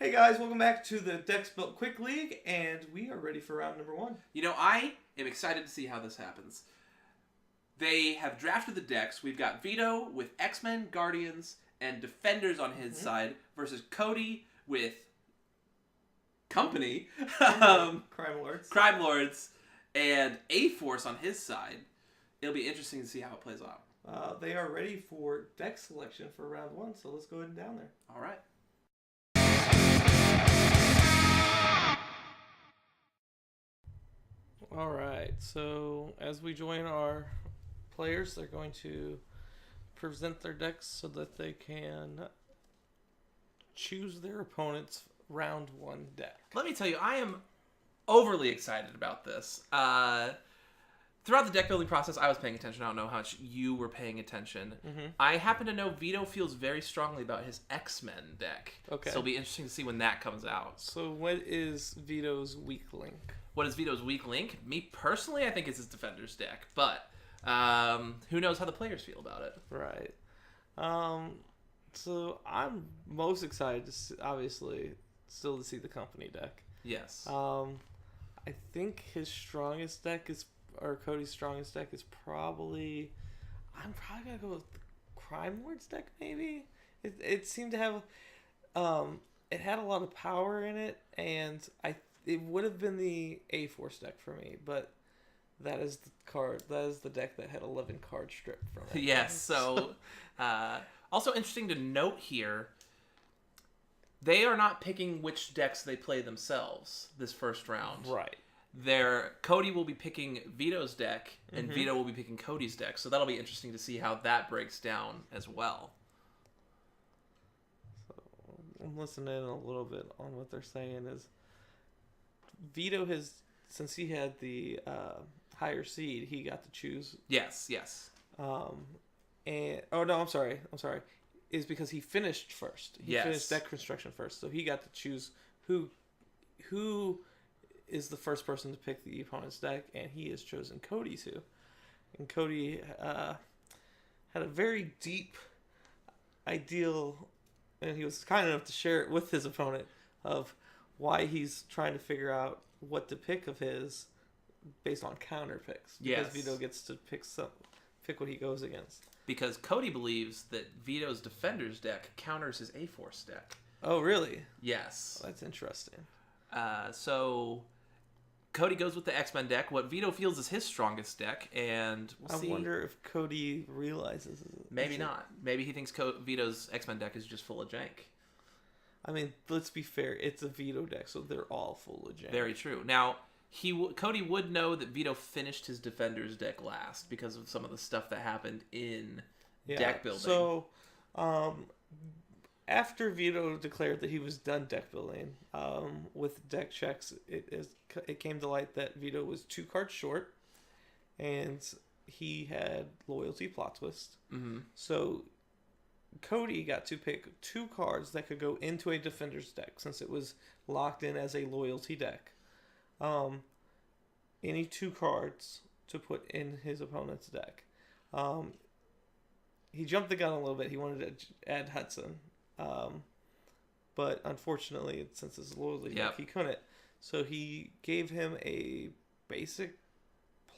Hey guys, welcome back to the Decks Built Quick League, and we are ready for round number 1. You know, I am excited to see how this happens. They have drafted the decks. We've got Vito with X-Men, Guardians, and Defenders on his side versus Cody with Company, Crime Lords, and A-Force on his side. It'll be interesting to see how it plays out. They are ready for deck selection for round 1, so let's go ahead and down there. All right. Alright, so as we join our players, they're going to present their decks so that they can choose their opponent's round 1 deck. Let me tell you, I am overly excited about this. Throughout the deck building process, I was paying attention. I don't know how much you were paying attention. I happen to know Vito feels very strongly about his X-Men deck. Okay. So it'll be interesting to see when that comes out. So what is Vito's weak link? What is Vito's weak link? Me personally, I think it's his Defenders deck, but who knows how the players feel about it. Right. So I'm most excited to see, obviously still to see the Company deck. Yes. I think his strongest deck is, or Cody's strongest deck is probably, I'm probably gonna go with the Crime Lords deck. Maybe it seemed to have, it had a lot of power in it, and it would have been the A-Force deck for me, but that is the card. That is the deck that had 11 cards stripped from it. Yes. So, also interesting to note here, they are not picking which decks they play themselves this first round. Right. Cody will be picking Vito's deck, and Vito will be picking Cody's deck. So that'll be interesting to see how that breaks down as well. So I'm listening a little bit on what they're saying is Vito has, since he had the higher seed, he got to choose. Yes. And I'm sorry. Is because he finished first. He finished deck construction first, so he got to choose who is the first person to pick the opponent's deck, and he has chosen Cody's who. And Cody had a very deep ideal, and he was kind enough to share it with his opponent of why he's trying to figure out what to pick of his based on counter picks. Because Vito gets to pick what he goes against. Because Cody believes that Vito's Defenders deck counters his A-Force deck. Oh, really? Yes. Oh, that's interesting. So Cody goes with the X-Men deck, what Vito feels is his strongest deck, and we'll see. I wonder if Cody realizes it. Maybe not. Maybe he thinks Vito's X-Men deck is just full of jank. I mean, let's be fair. It's a Vito deck, so they're all full of jank. Very true. Now, Cody would know that Vito finished his Defenders deck last because of some of the stuff that happened in deck building. So, after Vito declared that he was done deck building, with deck checks, it came to light that Vito was 2 cards short, and he had Loyalty Plot Twist. So Cody got to pick 2 cards that could go into a Defender's deck, since it was locked in as a Loyalty deck. Any 2 cards to put in his opponent's deck. He jumped the gun a little bit. He wanted to add Hudson. But unfortunately, since it's a Loyalty deck, he couldn't. So he gave him a basic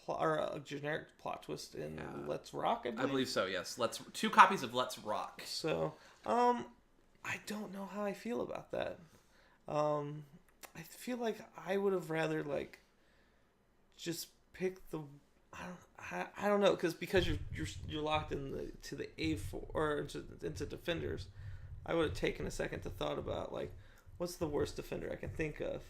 or a generic Plot Twist in Let's Rock, I believe so, yes. 2 copies of Let's Rock. So, I don't know how I feel about that. I feel like I would have rather just pick the. I don't know, because you're locked to the A4 or into Defenders. I would have taken a second to thought about what's the worst Defender I can think of.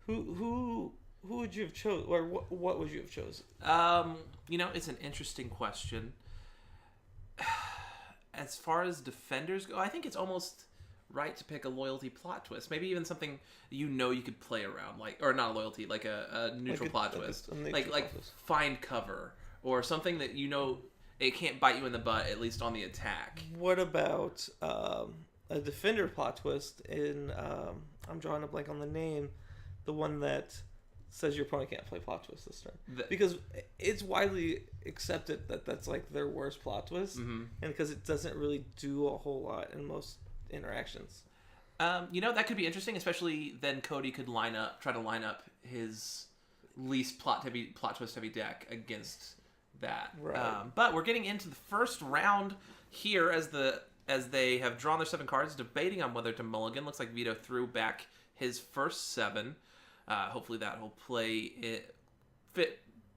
Who would you have chosen, or what would you have chosen? It's an interesting question. As far as Defenders go, I think it's almost right to pick a Loyalty Plot Twist. Maybe even something you could play around, or not a Loyalty, like a neutral Plot Twist, like Find Cover, or something that it can't bite you in the butt, at least on the attack. What about a Defender Plot Twist in? I'm drawing a blank on the name. The one that says your opponent can't play Plot Twist this turn, because it's widely accepted that that's their worst Plot Twist, and because it doesn't really do a whole lot in most interactions. That could be interesting, especially then Cody could try to line up his least plot twist heavy deck against that. Right. But we're getting into the first round here as they have drawn their 7 cards, debating on whether to mulligan. Looks like Vito threw back his first 7. Hopefully that will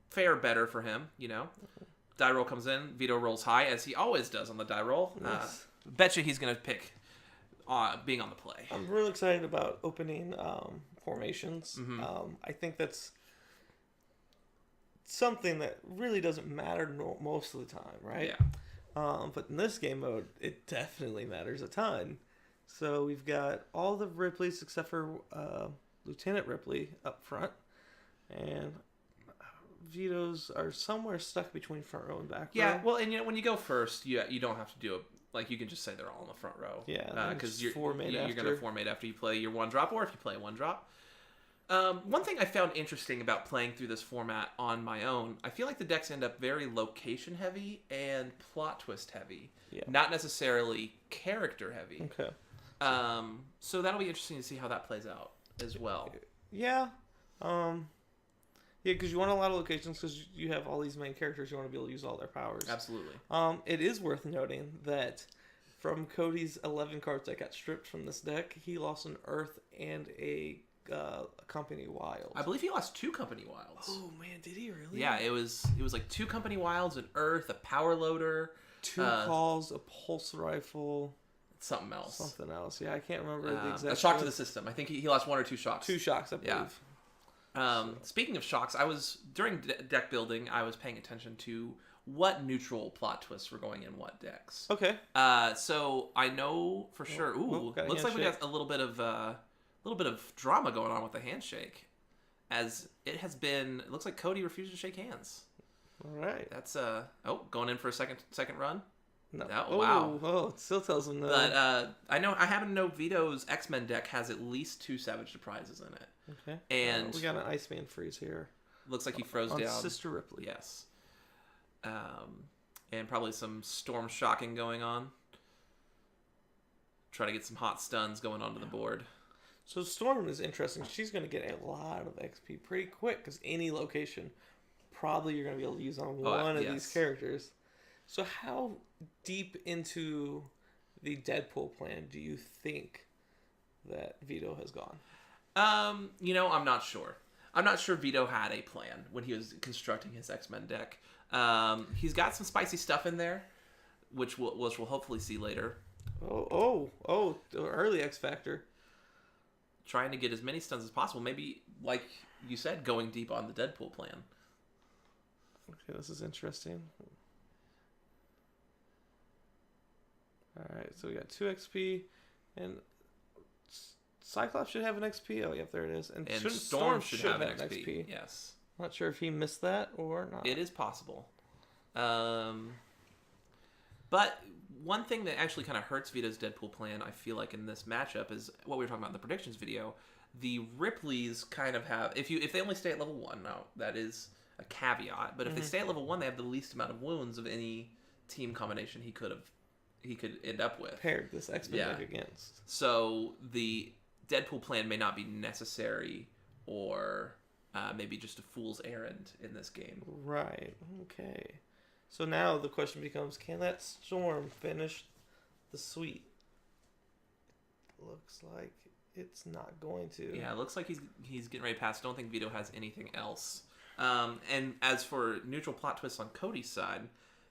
fare better for him. Die roll comes in. Vito rolls high, as he always does on the die roll. Yes. Betcha he's going to pick being on the play. I'm really excited about opening formations. Mm-hmm. I think that's something that really doesn't matter most of the time, right? Yeah. But in this game mode, it definitely matters a ton. So we've got all the Ripleys except for Lieutenant Ripley up front. And Vito's are somewhere stuck between front row and back row. Yeah, well, and when you go first, you don't have to do it. Like, you can just say they're all in the front row. Yeah, because you're going to formate after you play your 1-drop, or if you play 1-drop. One thing I found interesting about playing through this format on my own, I feel like the decks end up very location heavy and plot twist heavy. Yeah. Not necessarily character heavy. Okay. So that'll be interesting to see how that plays out as well. Yeah. Yeah, because you want a lot of locations because you have all these main characters. You want to be able to use all their powers. Absolutely. It is worth noting that from Cody's 11 cards that got stripped from this deck, he lost an Earth and a Company Wild. I believe he lost 2 Company Wilds. Oh man, did he really? Yeah, it was like 2 Company Wilds, an Earth, a Power Loader, 2 calls, a Pulse Rifle, something else. Yeah, I can't remember the exact. A shock to the system. I think he lost 1 or 2 shocks. 2 shocks, I believe. Yeah. Speaking of shocks, during deck building, I was paying attention to what neutral plot twists were going in what decks. Okay. So I know for sure. Looks like we got a little bit of drama going on with the handshake, as it has been. It looks like Cody refused to shake hands. All right. That's going in for a second run. No. Oh, wow. Oh, it still tells him no. But I happen to know Vito's X-Men deck has at least 2 Savage Surprises in it. Okay. And we got an Iceman freeze here. Looks like he froze on down Sister Ripley. Yes. And probably some storm shocking going on. Try to get some hot stuns going onto the board. So Storm is interesting. She's going to get a lot of XP pretty quick because any location, probably you're going to be able to use on one of these characters. So how deep into the Deadpool plan do you think that Vito has gone? I'm not sure. I'm not sure Vito had a plan when he was constructing his X-Men deck. He's got some spicy stuff in there, which we'll hopefully see later. Oh, the early X Factor. Trying to get as many stuns as possible. Maybe, like you said, going deep on the Deadpool plan. Okay, this is interesting. Alright, so we got 2 XP, and Cyclops should have an XP. Oh, yep, there it is. And Storm should have an XP. Yes. Not sure if he missed that or not. It is possible. But one thing that actually kind of hurts Vito's Deadpool plan, I feel like, in this matchup is what we were talking about in the predictions video. The Ripleys kind of have, if they only stay at level 1, now that is a caveat, but if they stay at level 1, they have the least amount of wounds of any team combination he could end up with. Paired this X-Men deck against. So the Deadpool plan may not be necessary, or maybe just a fool's errand in this game. Right. Okay. So now the question becomes, can that Storm finish the sweep? Looks like it's not going to. Yeah, it looks like he's getting ready to pass. Don't think Vito has anything else. And as for neutral plot twists on Cody's side,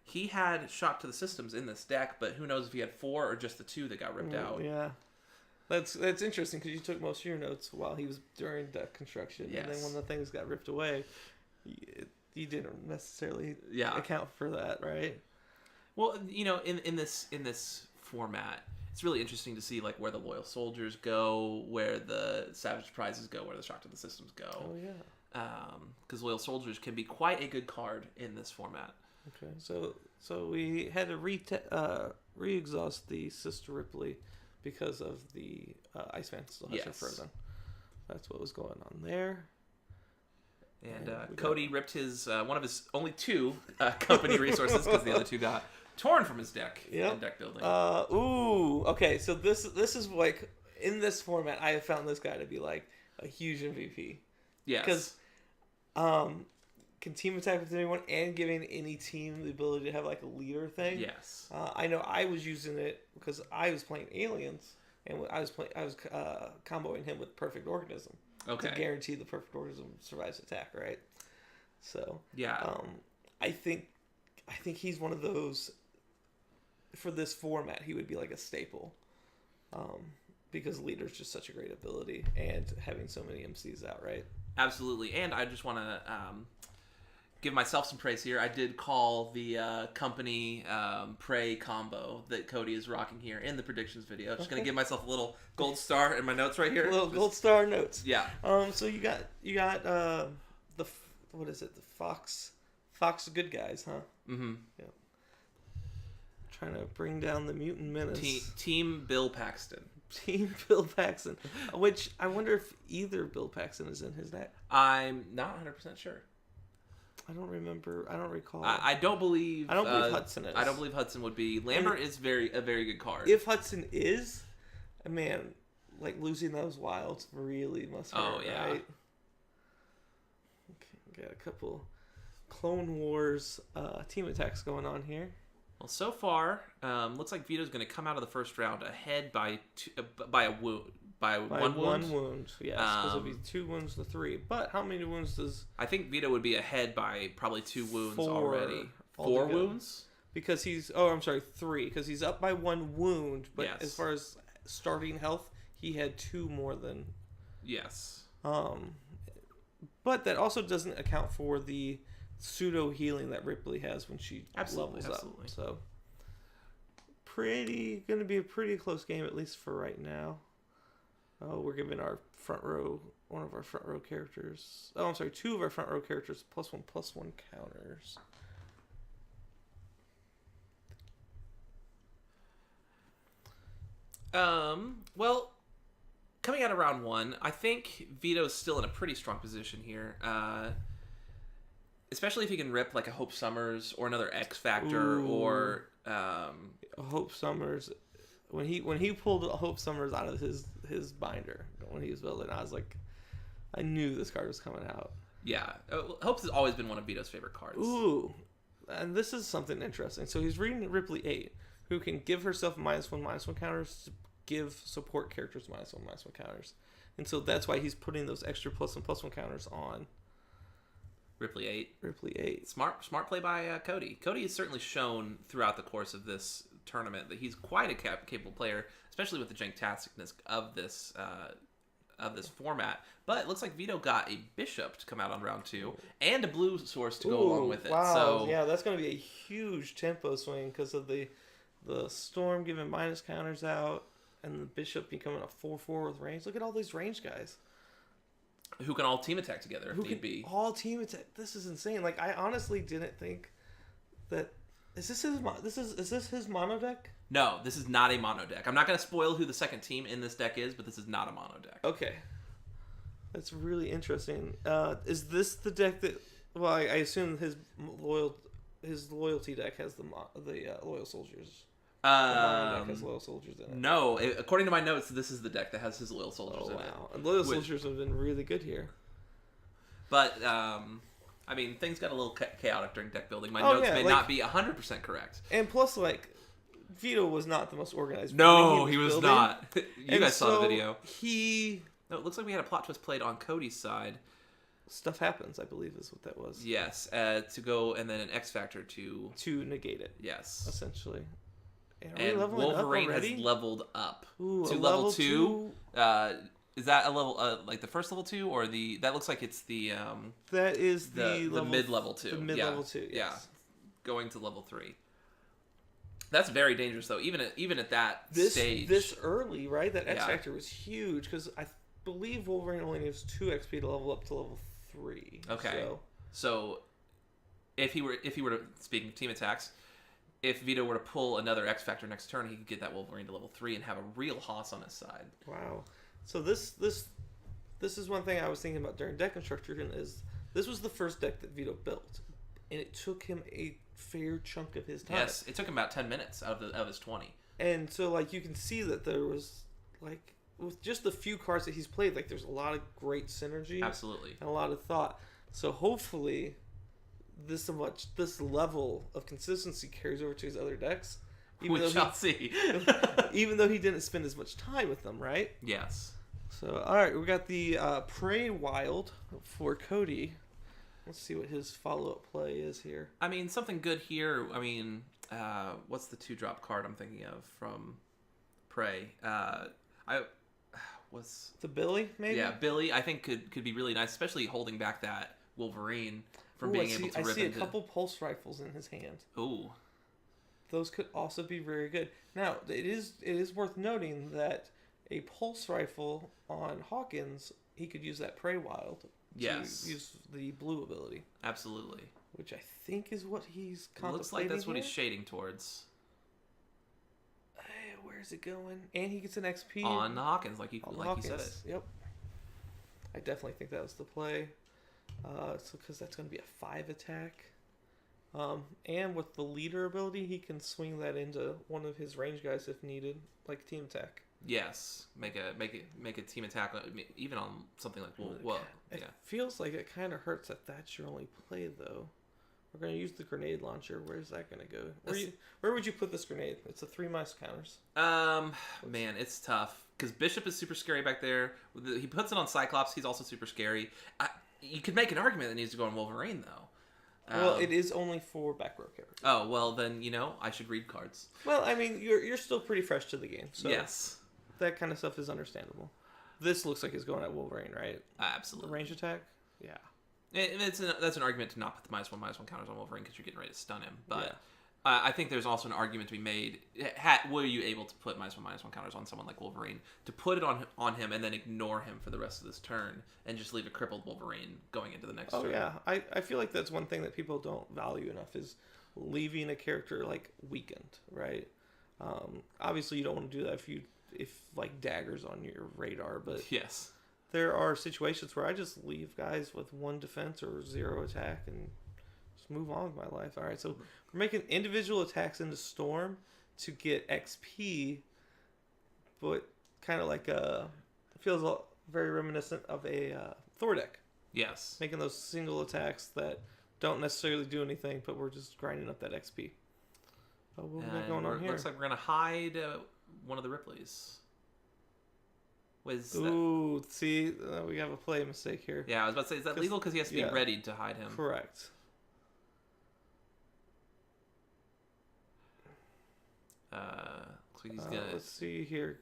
he had Shock to the Systems in this deck, but who knows if he had 4 or just the 2 that got ripped out. Yeah. That's interesting because you took most of your notes while he was during deck construction. Yes. And then when the things got ripped away, you didn't necessarily account for that, right? Well, in this format, it's really interesting to see like where the Loyal Soldiers go, where the Savage Surprises go, where the Shock to the Systems go. Oh, yeah. Because Loyal Soldiers can be quite a good card in this format. Okay, so we had to re-exhaust the Sister Ripley because of the Iceman still has her frozen. That's what was going on there. And Cody ripped his one of his only 2 company resources because the other 2 got torn from his deck in deck building. Okay, so this is like in this format, I have found this guy to be like a huge MVP. Yes. Because can team attack with anyone and giving any team the ability to have like a leader thing. Yes. I know I was using it because I was playing aliens and I was comboing him with perfect organism. Okay. To guarantee the perfect organism survives attack, right? So yeah. I think he's one of those. For this format, he would be like a staple, because leader's just such a great ability, and having so many MCs out, right? Absolutely, and I just want to give myself some praise here. I did call the company Prey combo that Cody is rocking here in the predictions video. Just gonna give myself a little gold star in my notes right here. Gold star notes. Yeah. So you got the what is it? The Fox good guys, huh? Mm-hmm. Yeah. Trying to bring down the mutant menace. Team Bill Paxton. Team Bill Paxton. Which I wonder if either Bill Paxton is in his deck. I'm not 100% sure. I don't remember. I don't recall. I don't believe. I don't believe Hudson is. I don't believe Hudson would be. Lambert is a very good card. If Hudson is, man, like losing those wilds really must hurt. Oh yeah. Right? Okay, got a couple Clone Wars team attacks going on here. Well, so far, looks like Vito's going to come out of the first round ahead by one wound. By one wound, yes. Because it'll be 2 wounds to 3. But how many wounds does... I think Vito would be ahead by probably 2 wounds 4 already. 4 altogether. wounds? Because he's... Oh, I'm sorry, 3. Because he's up by 1 wound. But yes. as far as starting health, he had 2 more than... Yes. But that also doesn't account for the pseudo healing that Ripley has when she levels up. So going to be a pretty close game, at least for right now. We're giving one of our front row characters. Oh, I'm sorry, 2 of our front row characters +1/+1 counters. Well, coming out of round 1, I think Vito's still in a pretty strong position here. Especially if he can rip like a Hope Summers or another X Factor. Ooh. Or Hope Summers. When he pulled Hope Summers out of his binder when he was building, I was like, I knew this card was coming out. Yeah, Hope's has always been one of Vito's favorite cards. Ooh, and this is something interesting. So he's reading Ripley 8, who can give herself -1/-1 counters to give support characters -1/-1 counters, and so that's why he's putting those extra +1/+1 counters on Ripley 8. Ripley 8. Smart play by Cody. Cody has certainly shown throughout the course of this tournament that he's quite a capable player, especially with the janktasticness of this format. But it looks like Vito got a bishop to come out on round 2 and a blue source to go along with it. Wow. So yeah, that's going to be a huge tempo swing because of the storm giving minus counters out and the bishop becoming a 4/4 with range. Look at all these range guys. Who can all team attack together if need be. All team attack. This is insane. Like, I honestly didn't think that... Is this his mono deck? No, this is not a mono deck. I'm not going to spoil who the second team in this deck is, but this is not a mono deck. Okay. That's really interesting. Is this the deck that... Well, I assume his loyalty deck has the loyal soldiers. The mono deck has loyal soldiers in it. No, according to my notes, this is the deck that has his loyal soldiers in it. Wow. And loyal soldiers have been really good here. But, I mean, things got a little chaotic during deck building. My notes may not be 100% correct. And plus, like, Vito was not the most organized. No, he was not. You guys saw the video. No, it looks like we had a plot twist played on Cody's side. Stuff happens, I believe, is what that was. Yes, to go, and then an X Factor to negate it. Yes. Essentially. And Wolverine has leveled up to level 2. Is that a level, like the first level 2, or that looks like it's the... that is the mid-level 2. The mid-level 2, yes. Yeah, going to level 3. That's very dangerous, though, even at that stage. This early, right? That X Factor was huge, because I believe Wolverine only needs 2 XP to level up to level 3. Okay. So if he were to, speaking of team attacks, if Vito were to pull another X Factor next turn, he could get that Wolverine to level 3 and have a real hoss on his side. Wow. So this is one thing I was thinking about during deck construction is this was the first deck that Vito built, and it took him a fair chunk of his time. Yes, it took him about 10 minutes out of his 20. And so, like, you can see that there was, like, with just the few cards that he's played, like there's a lot of great synergy. Absolutely. And a lot of thought. So hopefully this level of consistency carries over to his other decks. We shall see. Even though he didn't spend as much time with them, right? Yes. So, alright, we got the Prey Wild for Cody. Let's see what his follow-up play is here. I mean, something good here. I mean, what's the 2-drop card I'm thinking of from Prey? Was the Billy, maybe? Yeah, Billy. I think could be really nice, especially holding back that Wolverine from being able to rip into. I see a couple pulse rifles in his hand. Ooh. Those could also be very good. Now, it is worth noting that a pulse rifle on Hawkins, he could use that Prey Wild. Yes. To use the blue ability. Absolutely. Which I think is what he's contemplating. Looks like that's what here. he's shading towards. Where's it going? And he gets an XP on Hawkins, like you said it. Yep. I definitely think that was the play. So because that's going to be a 5 attack. And with the leader ability, he can swing that into one of his range guys if needed, like team attack. Yes, make a team attack, even on something like It feels like it kind of hurts that that's your only play though. We're going to use the grenade launcher. Where's that going to go? Where would you put this grenade? It's a 3 mice counters. Man, it's tough because Bishop is super scary back there. He puts it on Cyclops. He's also super scary. You could make an argument that needs to go on Wolverine though. Well, it is only for back row characters. Oh well, then I should read cards. Well, I mean, you're still pretty fresh to the game, so yes, that kind of stuff is understandable. This looks like it's going at Wolverine, right? Absolutely. The range attack, yeah. That's an argument to not put the -1/-1 counters on Wolverine because you're getting ready to stun him. But I think there's also an argument to be made. Were you able to put -1/-1 counters on someone like Wolverine, to put it on him and then ignore him for the rest of this turn and just leave a crippled Wolverine going into the next turn? Oh yeah, I feel like that's one thing that people don't value enough is leaving a character like weakened, right? Obviously you don't want to do that if like daggers on your radar, but yes, there are situations where I just leave guys with 1 defense or 0 attack and just move on with my life. All right, so we're making individual attacks into Storm to get XP, but kind of like it feels very reminiscent of a Thor deck. Yes, making those single attacks that don't necessarily do anything, but we're just grinding up that XP. Oh, what we got going on here? Looks like we're gonna hide one of the Ripleys. See, we have a play mistake here. Yeah, I was about to say, is that legal? Because he has to be ready to hide him. Correct. Looks like he's gonna. Let's see here.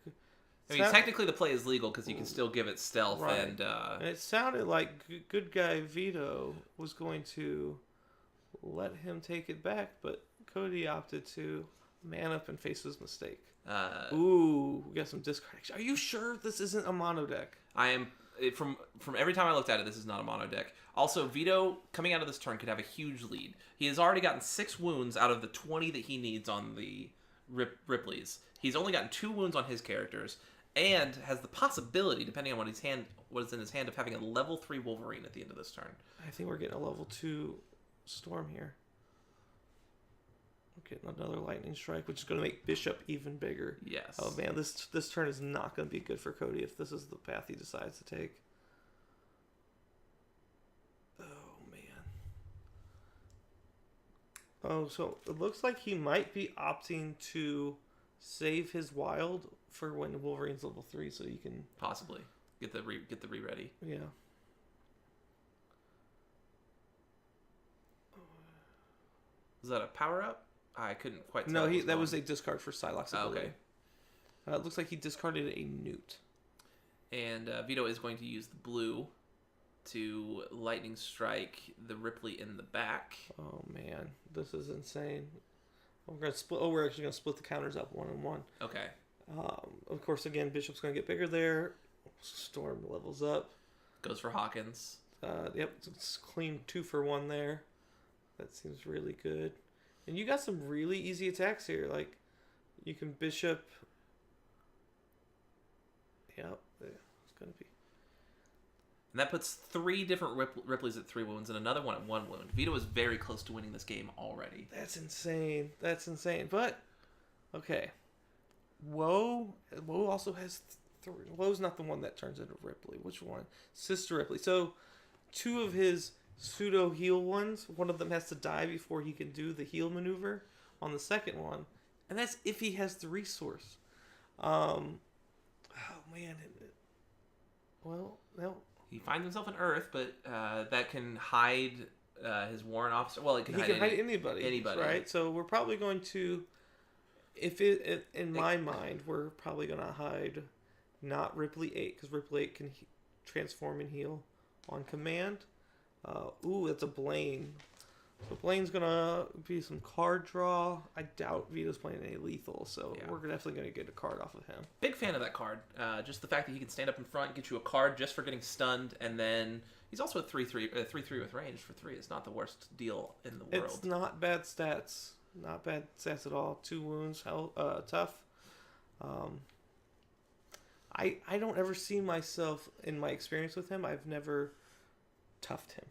I mean, technically the play is legal because you can still give it stealth, right. And it sounded like good guy Vito was going to let him take it back, but Cody opted to man up and face his mistake. We got some discard action. Are you sure this isn't a mono deck? I am. From every time I looked at it, this is not a mono deck. Also, Vito, coming out of this turn, could have a huge lead. He has already gotten 6 wounds out of the 20 that he needs on the Ripley's. He's only gotten 2 wounds on his characters, and has the possibility, depending on what is in his hand, of having a level 3 Wolverine at the end of this turn. I think we're getting a level 2 Storm here. We're getting another Lightning Strike, which is going to make Bishop even bigger. Yes. Oh man, this turn is not going to be good for Cody if this is the path he decides to take. Oh man. Oh, so it looks like he might be opting to save his wild for when Wolverine's level 3, so you can possibly get the re-ready. Yeah. Was that a power up? I couldn't quite tell. No, that was a discard for Psylocke's ability. Okay. It looks like he discarded a Newt. And Vito is going to use the blue to Lightning Strike the Ripley in the back. Oh man, this is insane. We're actually gonna split the counters up 1 and 1. Okay. Of course, again, Bishop's gonna get bigger there. Storm levels up. Goes for Hawkins. Yep, it's clean 2 for 1 there. That seems really good. And you got some really easy attacks here. Like, you can Bishop. Yep, it's gonna be. And that puts 3 different Ripleys at 3 wounds and another one at 1 wound. Vito is very close to winning this game already. That's insane. But, okay. Woe also has Woe's not the one that turns into Ripley. Which one? Sister Ripley. So, 2 of his pseudo heal ones, one of them has to die before he can do the heal maneuver on the second one, and that's if he has the resource. Oh man. Well, no. He finds himself in Earth, but that can hide his warrant officer. Well, it can hide anybody. Anybody, right? So we're probably going to, in my mind, we're probably going to hide not Ripley 8, because Ripley 8 can transform and heal on command. That's a Blaine. So Blaine's going to be some card draw. I doubt Vito's playing any lethal, so we're definitely going to get a card off of him. Big fan of that card. Just the fact that he can stand up in front, get you a card just for getting stunned, and then he's also a 3/3 with range for 3. It's not the worst deal in the world. It's not bad stats. Not bad stats at all. 2 wounds, tough. I don't ever see myself, in my experience with him, I've never toughed him.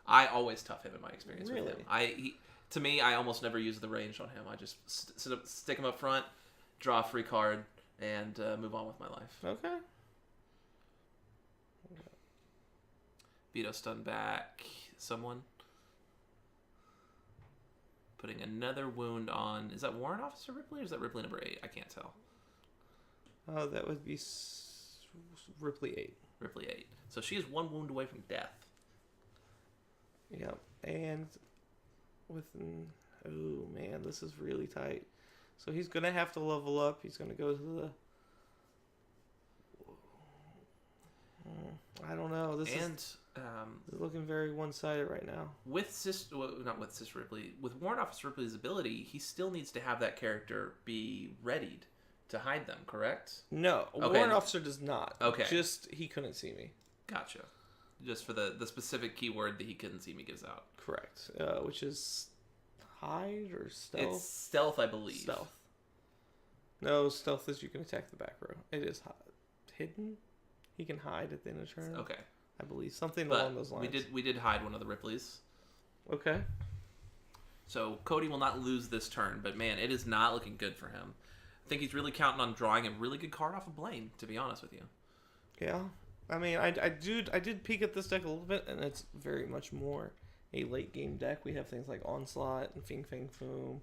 I always tough him in my experience really? with him. To me, I almost never use the range on him. I just stick him up front, draw a free card, and move on with my life. Okay. Vito stun back someone. Putting another wound on... Is that Warrant Officer Ripley or is that Ripley number 8? I can't tell. That would be Ripley 8. Ripley 8. So she is 1 wound away from death. Yep. And oh man, this is really tight. So he's going to have to level up. He's going to go to the... I don't know. This is looking very one-sided right now. Not with Sister Ripley. With Warrant Officer Ripley's ability, he still needs to have that character be readied to hide them, correct? No. Okay. Warrant Officer does not. Okay. Just, he couldn't see me. Gotcha. Just for the specific keyword that he couldn't see me gives out. Correct. Which is hide or stealth? It's stealth, I believe. Stealth. No, stealth is you can attack the back row. It is hidden. He can hide at the end of turn. Okay. I believe something along those lines. We did hide one of the Ripleys. Okay. So Cody will not lose this turn, but man, it is not looking good for him. I think he's really counting on drawing a really good card off of Blaine, to be honest with you. Yeah. I mean, I did peek at this deck a little bit, and it's very much more a late game deck. We have things like Onslaught and Fing Fang Foom.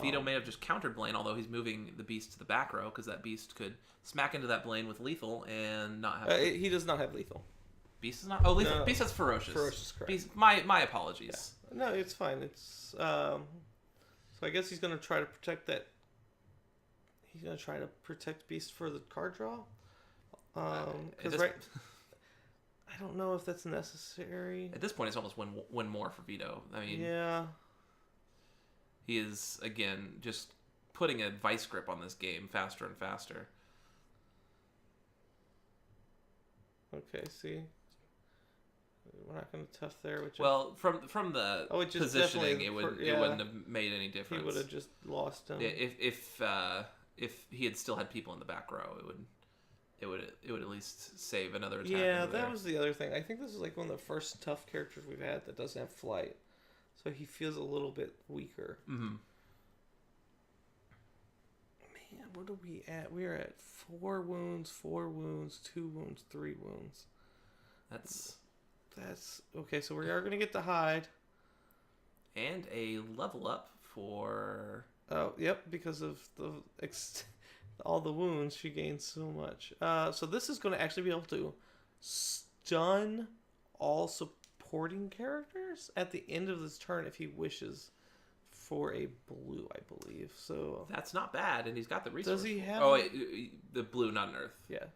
Vito may have just countered Blaine, although he's moving the Beast to the back row, because that Beast could smack into that Blaine with lethal and not have... he does not have lethal. Beast is not... Oh, lethal. No. Beast has ferocious. Ferocious, correct. Beast, my apologies. Yeah. No, it's fine. It's so I guess he's going to try to protect that... He's going to try to protect Beast for the card draw. Because I don't know if that's necessary. At this point, it's almost win more for Vito. I mean... Yeah. He is, again, just putting a vice grip on this game faster and faster. Okay, see? We're not going to tough there. Well, from the positioning, it wouldn't have made any difference. He would have just lost him. If he had still had people in the back row, it would at least save another attack. Yeah, that was the other thing. I think this is like one of the first tough characters we've had that doesn't have flight. So he feels a little bit weaker. Mm-hmm. Man, what are we at? We're at 4 wounds, 2 wounds, 3 wounds. That's okay. So we are going to get to hide. And a level up for... Oh, yep, because of all the wounds, she gains so much. So this is going to actually be able to stun all supporting characters at the end of this turn if he wishes for a blue, I believe. So that's not bad, and he's got the resource. Does he have... Oh, wait, the blue, not an earth. Yeah.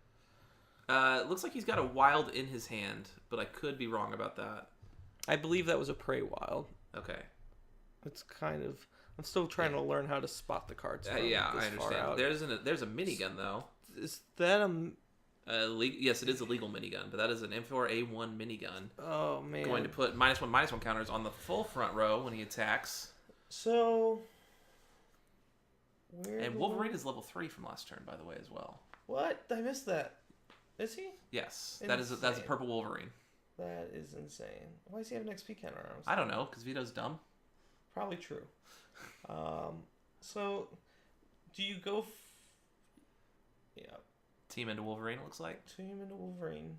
Looks like he's got a wild in his hand, but I could be wrong about that. I believe that was a prey wild. Okay. It's kind of... I'm still trying to learn how to spot the cards. Yeah, I understand. There's a minigun, though. Is that yes, it is a legal minigun, but that is an M4A1 minigun. Oh, man. Going to put -1/-1 counters on the full front row when he attacks. So... And Wolverine is level 3 from last turn, by the way, as well. What? I missed that. Is he? Yes. That's a purple Wolverine. That is insane. Why does he have an XP counter on him? I don't know, because Vito's dumb. Probably true. So, do you go... Yeah. Team into Wolverine, it looks like. Team into Wolverine.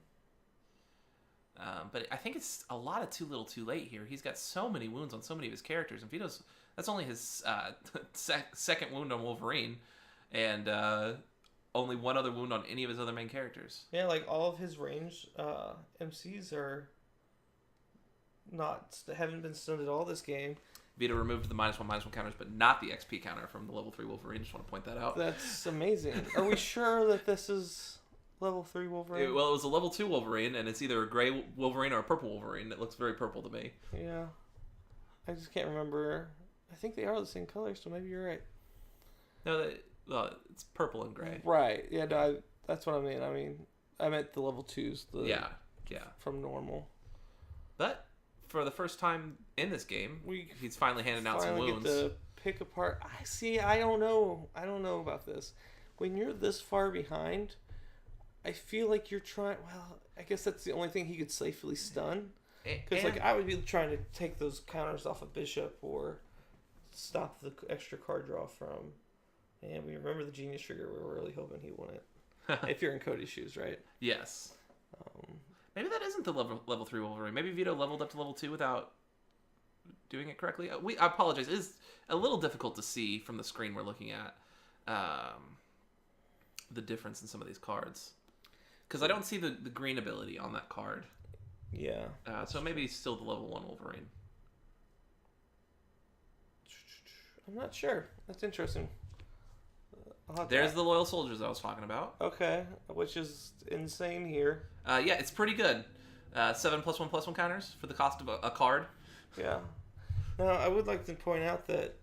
But I think it's a lot of too little too late here. He's got so many wounds on so many of his characters. And Vito's, that's only his second wound on Wolverine. And only one other wound on any of his other main characters. Yeah, like all of his range MCs are haven't been stunned at all this game. Vito removed the -1/-1 counters, but not the XP counter from the level 3 Wolverine. Just want to point that out. That's amazing. Are we sure that this is level 3 Wolverine? It was a level 2 Wolverine, and it's either a gray Wolverine or a purple Wolverine. It looks very purple to me. Yeah. I just can't remember. I think they are the same color, so maybe you're right. No, it's purple and gray. Right. Yeah, no, that's what I mean. I meant the level 2s. Yeah. From normal. But for the first time in this game, he's finally handing out some wounds. Get to pick apart. I don't know about this. When you're this far behind, I feel like you're trying. Well, I guess that's the only thing he could safely stun. Because I would be trying to take those counters off a bishop or stop the extra card draw from. And we remember the Genius Trigger. We were really hoping he won it. If you're in Cody's shoes, right? Yes. Maybe that isn't the level 3 Wolverine. Maybe Vito leveled up to level 2 without doing it correctly. I apologize. It is a little difficult to see from the screen we're looking at the difference in some of these cards. Because I don't see the green ability on that card. Yeah. So maybe he's still the level 1 Wolverine. I'm not sure. That's interesting. There's the Loyal Soldiers I was talking about. Okay, which is insane here. Yeah, it's pretty good. 7 +1/+1 counters for the cost of a card. Yeah. Now, I would like to point out that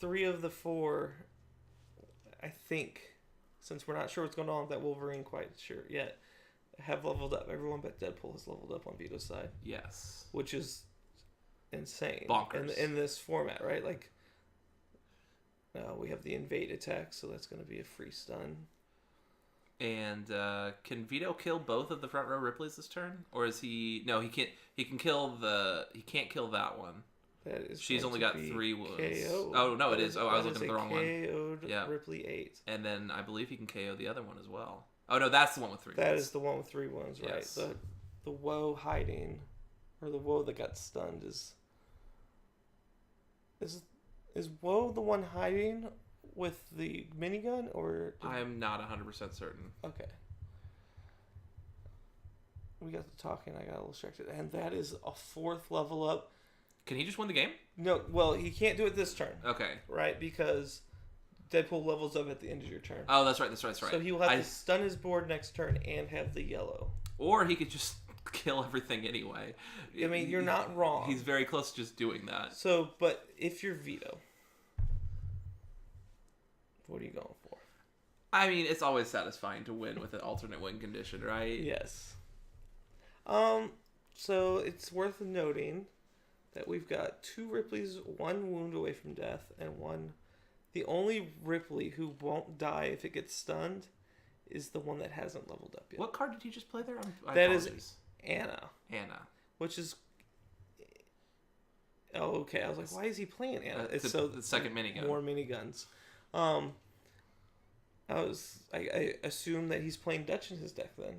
3 of the 4, I think, since we're not sure what's going on with that Wolverine quite sure yet, have leveled up. Everyone but Deadpool has leveled up on Vito's side. Yes. Which is insane. Bonkers. In this format, right? Like, we have the invade attack, so that's going to be a free stun. And can Vito kill both of the front row Ripleys this turn, or is he? No, he can't. He can kill the. He can't kill that one. That is. She's only got 3 wounds. KO'd. Oh no, it is. Oh, I was looking at the wrong one. KO'd Ripley 8. And then I believe he can KO the other one as well. Oh no, that's the one with 3. That wounds. is the one with 3 wounds, right? Yes. The woe hiding, or the woe that got stunned is woe the one hiding with the minigun, or I'm not 100% certain. Okay. We got to talking. I got a little distracted, and that is a 4th level up. Can he just win the game? No, well, he can't do it this turn. Okay. Right, because Deadpool levels up at the end of your turn. Oh, that's right. So he will have to stun his board next turn and have the yellow. Or he could just kill everything anyway. I mean, you're not wrong. He's very close to just doing that. So, but if you're Vito, what are you going for? I mean, it's always satisfying to win with an alternate win condition, right? Yes. So it's worth noting that we've got 2 Ripleys, 1 wound away from death, and 1. The only Ripley who won't die if it gets stunned is the one that hasn't leveled up yet. What card did you just play there? That is Anna. Which is. Oh, okay. I was like, why is he playing Anna? It's the second minigun. More miniguns. I assume that he's playing Dutch in his deck then,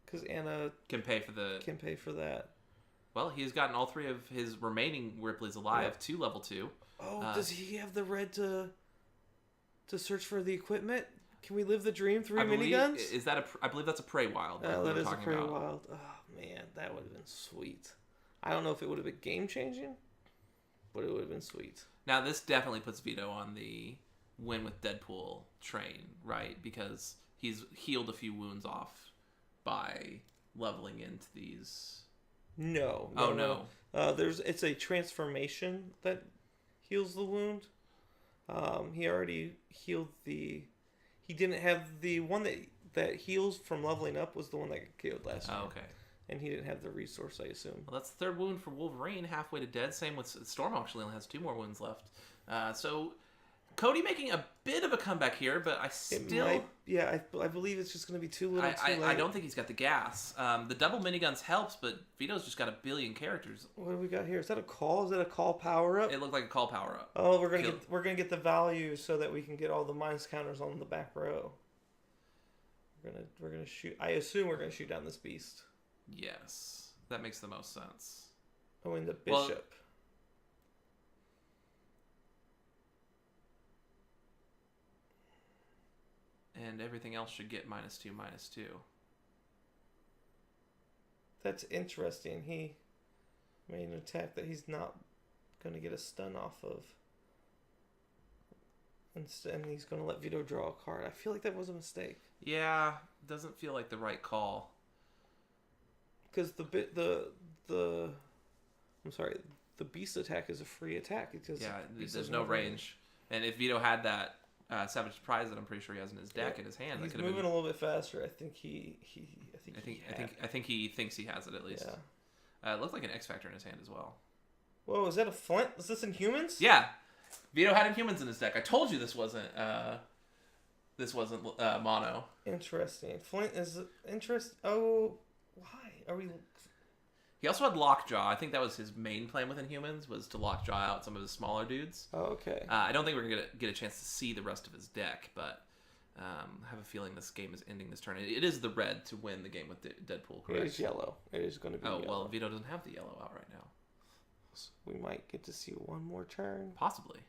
because Anna can pay for that. Well, he's gotten all 3 of his remaining Ripleys alive to level 2. Oh, does he have the red to search for the equipment? Can we live the dream? 3 miniguns? I believe that's a Prey Wild. That is a Prey Wild. Oh man, that would have been sweet. I don't know if it would have been game changing, but it would have been sweet. Now this definitely puts Vito on the win with Deadpool train, right? Because he's healed a few wounds off by leveling into these. No. It's a transformation that heals the wound. He already healed he didn't have the one that heals from leveling up was the one that got killed last year. Oh, okay. And he didn't have the resource, I assume. Well, that's the 3rd wound for Wolverine, halfway to dead. Same with Storm, actually only has 2 more wounds left. So Cody making a bit of a comeback here, but I believe it's just going to be too little, too late. I don't think he's got the gas. The double miniguns helps, but Vito's just got a billion characters. What do we got here? Is that a call? Is that a call power up? It looked like a call power up. Oh, we're gonna get the value so that we can get all the minus counters on the back row. We're gonna shoot. I assume we're gonna shoot down this beast. Yes, that makes the most sense. Oh, and the bishop. And everything else should get -2/-2. That's interesting. He made an attack that he's not going to get a stun off of. And he's going to let Vito draw a card. I feel like that was a mistake. Yeah, doesn't feel like the right call. Because the beast attack is a free attack. There's no range. And if Vito had that Savage Surprise that I'm pretty sure he has in his deck in his hand, he's moving a little bit faster. I think he thinks he has it at least. Yeah. It looked like an X Factor in his hand as well. Whoa, is that a Flint? Is this in humans? Yeah, Vito had Inhumans in his deck. I told you this wasn't mono. Interesting. Flint is interest. Oh, why are we? He also had Lockjaw. I think that was his main plan with Inhumans, was to Lockjaw out some of his smaller dudes. Oh, okay. I don't think we're gonna get a chance to see the rest of his deck, but I have a feeling this game is ending this turn. It is the red to win the game with Deadpool, correct? It is yellow. It is going to be yellow. Well, Vito doesn't have the yellow out right now. So we might get to see one more turn. Possibly.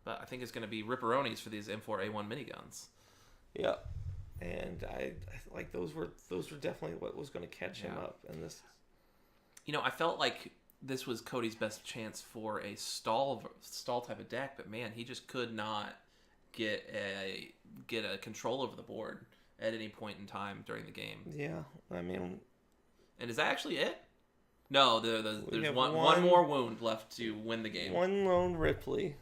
But I think it's going to be ripperonis for these M4A1 miniguns. Yeah. And I like those were definitely what was going to catch him up in this. You know, I felt like this was Cody's best chance for a stall type of deck, but man, he just could not get a control over the board at any point in time during the game. Yeah, I mean, and is that actually it? No, there's one more wound left to win the game. One lone Ripley.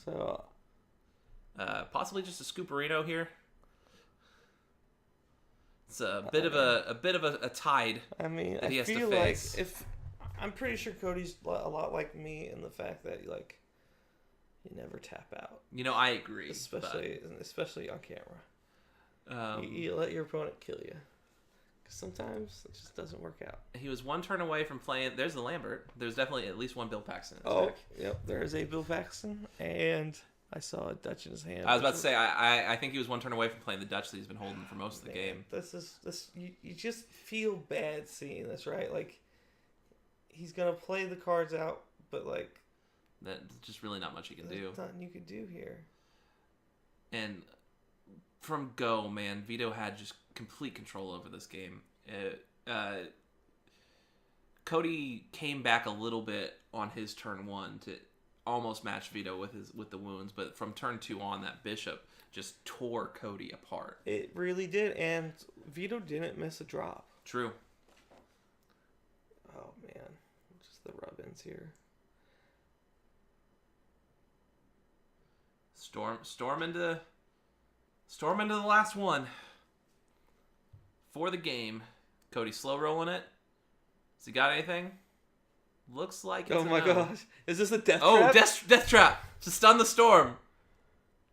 So, possibly just a Scooperino here. It's a bit of a tide. I mean, that he I has to feel face. like I'm pretty sure Cody's a lot like me in the fact that like you never tap out. You know, I agree, especially on camera. You let your opponent kill you. Because sometimes it just doesn't work out. He was one turn away from playing. There's the Lambert. There's definitely at least one Bill Paxton in his deck. Yep. There is a Bill Paxton, and I saw a Dutch in his hand. I was about to say, I think he was one turn away from playing the Dutch that he's been holding for most of the game. You just feel bad seeing this, right? Like, he's gonna play the cards out, but like, that's just really not much he can do. There's nothing you could do here. And from go, man, Vito had just complete control over this game. Cody came back a little bit on his turn one to almost match Vito with the wounds, but from turn 2 on, that bishop just tore Cody apart. It really did, and Vito didn't miss a drop. True. Oh man, just the rub-ins here. Storm into the last one for the game. Cody slow rolling it. Has he got anything? Looks like it's oh my gosh. Is this a death trap? Oh, death trap to stun the storm.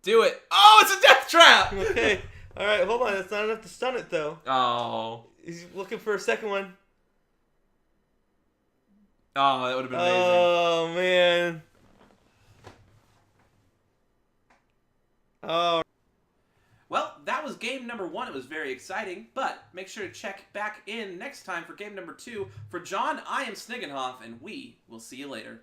Do it. Oh, it's a death trap. Okay. All right, hold on. That's not enough to stun it though. Oh. He's looking for a second one. Oh, that would have been amazing. Oh man. Oh. Well, that was game number 1. It was very exciting, but make sure to check back in next time for game number 2. For John, I am Sniggenhoff, and we will see you later.